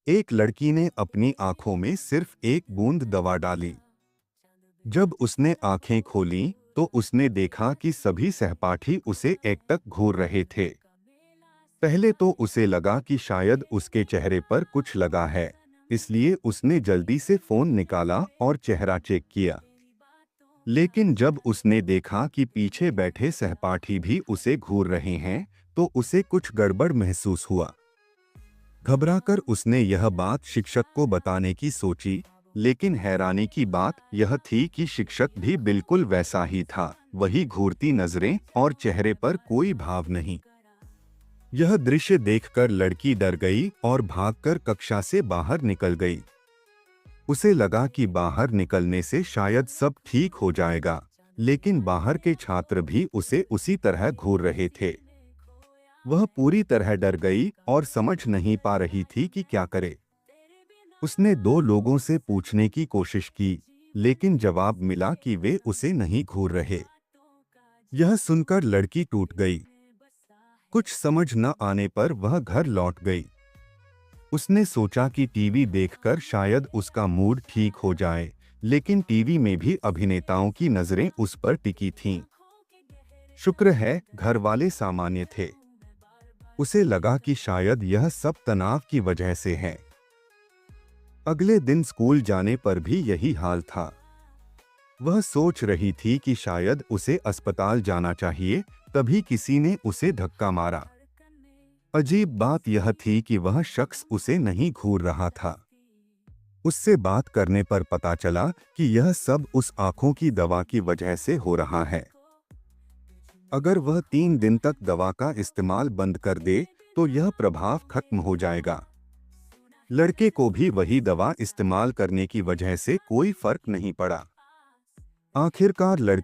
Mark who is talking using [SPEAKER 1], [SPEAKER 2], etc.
[SPEAKER 1] एक लड़की ने अपनी आंखों में सिर्फ एक बूंद दवा डाली। जब उसने आंखें खोलीं, तो उसने देखा कि सभी सहपाठी उसे एकटक घूर रहे थे। पहले तो उसे लगा कि शायद उसके चेहरे पर कुछ लगा है, इसलिए उसने जल्दी से फोन निकाला और चेहरा चेक किया। लेकिन जब उसने देखा कि पीछे बैठे सहपाठी भी उसे घूर रहे हैं, तो उसे कुछ गड़बड़ महसूस हुआ। घबराकर उसने यह बात शिक्षक को बताने की सोची, लेकिन हैरानी की बात यह थी कि शिक्षक भी बिल्कुल वैसा ही था, वही घूरती नजरें और चेहरे पर कोई भाव नहीं। यह दृश्य देखकर लड़की डर गई और भागकर कक्षा से बाहर निकल गई। उसे लगा कि बाहर निकलने से शायद सब ठीक हो जाएगा, लेकिन बाहर के छात्र भी उसे उसी तरह घूर रहे थे। वह पूरी तरह डर गई और समझ नहीं पा रही थी कि क्या करे। उसने दो लोगों से पूछने की कोशिश की, लेकिन जवाब मिला कि वे उसे नहीं घूर रहे। यह सुनकर लड़की टूट गई। कुछ समझ न आने पर वह घर लौट गई। उसने सोचा कि टीवी देखकर शायद उसका मूड ठीक हो जाए, लेकिन टीवी में भी अभिनेताओं की नजरें उस पर टिकी थीं। शुक्र है घर वाले सामान्य थे। उसे लगा कि शायद यह सब तनाव की वजह से है। अगले दिन स्कूल जाने पर भी यही हाल था। वह सोच रही थी कि शायद उसे अस्पताल जाना चाहिए, तभी किसी ने उसे धक्का मारा। अजीब बात यह थी कि वह शख्स उसे नहीं घूर रहा था। उससे बात करने पर पता चला कि यह सब उस आंखों की दवा की वजह से हो रहा है। अगर वह 3 दिन तक दवा का इस्तेमाल बंद कर दे, तो यह प्रभाव खत्म हो जाएगा। लड़के को भी वही दवा इस्तेमाल करने की वजह से कोई फर्क नहीं पड़ा। आखिरकार लड़की